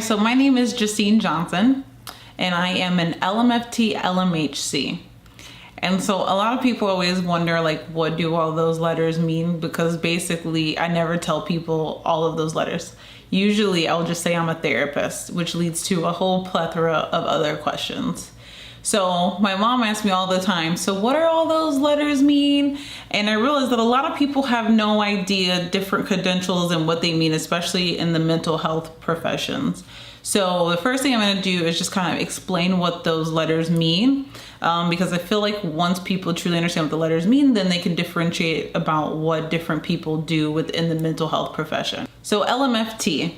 so my name is Justine Johnson, and I am an LMFT LMHC. And so a lot of people always wonder, like, what do all those letters mean? Because basically I never tell people all of those letters. Usually I'll just say I'm a therapist, which leads to a whole plethora of other questions. So my mom asks me all the time, so what do all those letters mean? And I realized that a lot of people have no idea different credentials and what they mean, especially in the mental health professions. So the first thing I'm going to do is just kind of explain what those letters mean, because I feel like once people truly understand what the letters mean, then they can differentiate about what different people do within the mental health profession. So LMFT,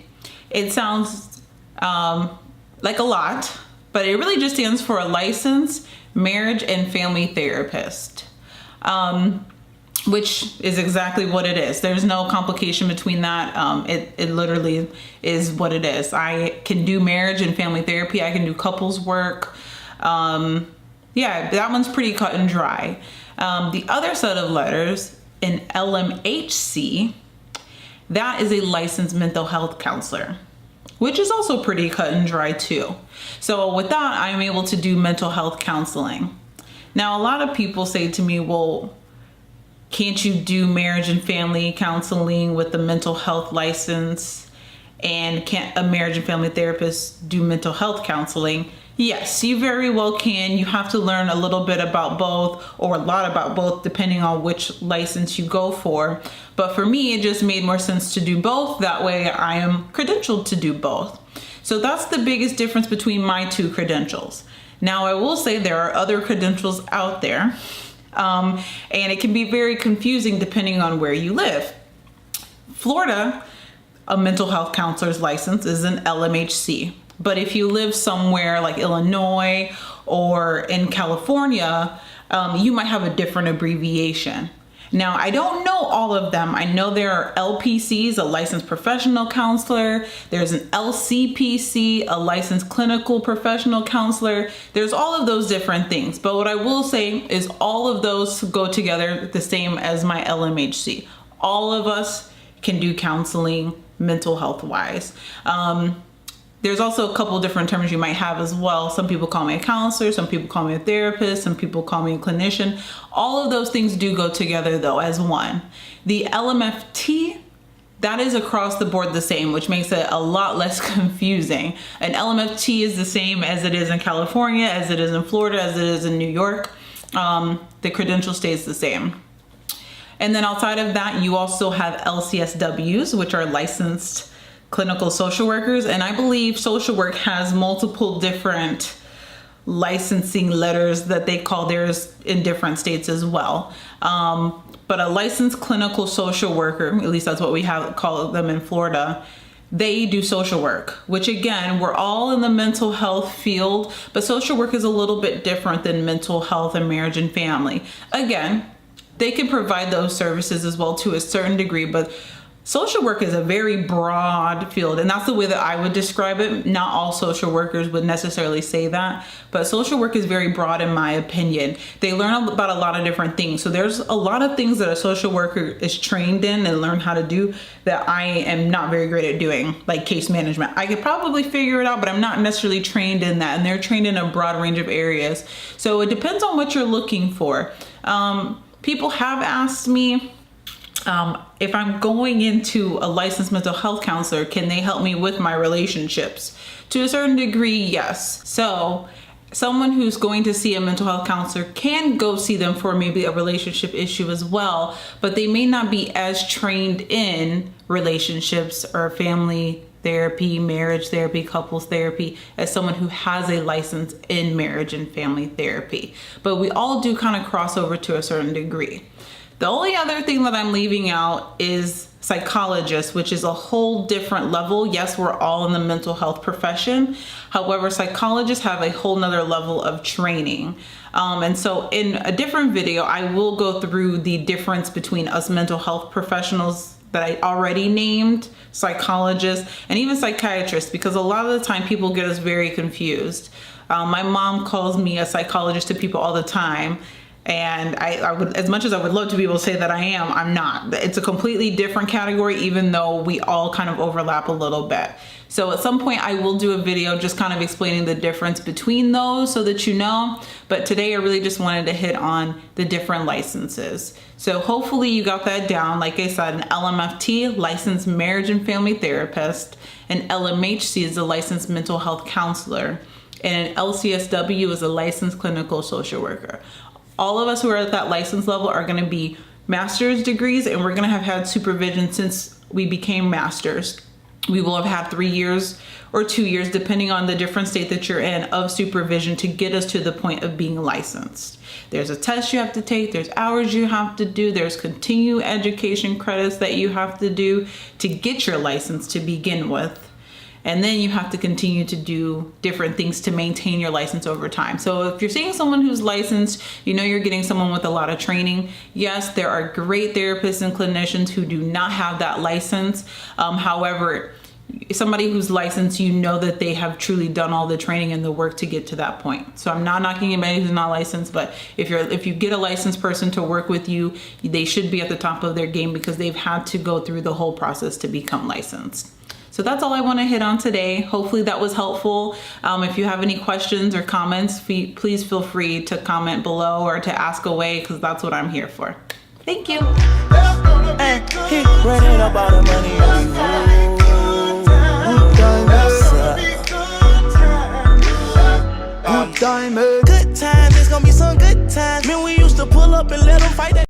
it sounds like a lot, but it really just stands for a licensed marriage and family therapist, which is exactly what it is. There's no complication between that. It literally is what it is. I can do marriage and family therapy. I can do couples work. Yeah, that one's pretty cut and dry. The other set of letters, an LMHC, that is a licensed mental health counselor, which is also pretty cut and dry too. So with that, I'm able to do mental health counseling. Now, a lot of people say to me, well, can't you do marriage and family counseling with the mental health license? And can't a marriage and family therapist do mental health counseling? Yes, you very well can. You have to learn a little bit about both, or a lot about both, depending on which license you go for. But for me, it just made more sense to do both. That way I am credentialed to do both. So that's the biggest difference between my two credentials. Now, I will say there are other credentials out there, and it can be very confusing depending on where you live. Florida, a mental health counselor's license is an LMHC. But if you live somewhere like Illinois or in California, you might have a different abbreviation. Now, I don't know all of them. I know there are LPCs, a licensed professional counselor. There's an LCPC, a licensed clinical professional counselor. There's all of those different things. But what I will say is all of those go together the same as my LMHC. All of us can do counseling mental health wise. There's also a couple different terms you might have as well. Some people call me a counselor, some people call me a therapist, some people call me a clinician. All of those things do go together though as one. The LMFT, that is across the board the same, which makes it a lot less confusing. An LMFT is the same as it is in California, as it is in Florida, as it is in New York. The credential stays the same. And then outside of that, you also have LCSWs, which are licensed clinical social workers. And I believe social work has multiple different licensing letters that they call theirs in different states as well. But a licensed clinical social worker, at least that's what we call them in Florida, they do social work, which again, we're all in the mental health field, but social work is a little bit different than mental health and marriage and family. Again, they can provide those services as well to a certain degree, but social work is a very broad field, and that's the way that I would describe it. Not all social workers would necessarily say that, but social work is very broad in my opinion. They learn about a lot of different things. So there's a lot of things that a social worker is trained in and learn how to do that I am not very great at doing, like case management. I could probably figure it out, but I'm not necessarily trained in that, and they're trained in a broad range of areas. So it depends on what you're looking for. People have asked me, if I'm going into a licensed mental health counselor, can they help me with my relationships? To a certain degree, yes. So someone who's going to see a mental health counselor can go see them for maybe a relationship issue as well, but they may not be as trained in relationships or family therapy, marriage therapy, couples therapy as someone who has a license in marriage and family therapy. But we all do kind of cross over to a certain degree. The only other thing that I'm leaving out is psychologists, which is a whole different level. Yes, we're all in the mental health profession. However, psychologists have a whole nother level of training. And so in a different video, I will go through the difference between us mental health professionals that I already named, psychologists, and even psychiatrists, because a lot of the time people get us very confused. My mom calls me a psychologist to people all the time. And I would, as much as I would love to be able to say that I am, I'm not. It's a completely different category, even though we all kind of overlap a little bit. So at some point I will do a video just kind of explaining the difference between those so that you know. But today I really just wanted to hit on the different licenses. So hopefully you got that down. Like I said, an LMFT, licensed marriage and family therapist. An LMHC is a licensed mental health counselor. And an LCSW is a licensed clinical social worker. All of us who are at that license level are going to be master's degrees, and we're going to have had supervision since we became masters. We will have had 3 years or 2 years, depending on the different state that you're in, of supervision to get us to the point of being licensed. There's a test you have to take, there's hours you have to do, there's continuing education credits that you have to do to get your license to begin with. And then you have to continue to do different things to maintain your license over time. So if you're seeing someone who's licensed, you know you're getting someone with a lot of training. Yes, there are great therapists and clinicians who do not have that license. However, somebody who's licensed, you know that they have truly done all the training and the work to get to that point. So I'm not knocking anybody who's not licensed, but if you get a licensed person to work with you, they should be at the top of their game because they've had to go through the whole process to become licensed. So that's all I want to hit on today. Hopefully that was helpful. If you have any questions or comments, please feel free to comment below or to ask away, because that's what I'm here for. Thank you. Good times, it's gonna be some good times. Man, we used to pull up and let them fight that.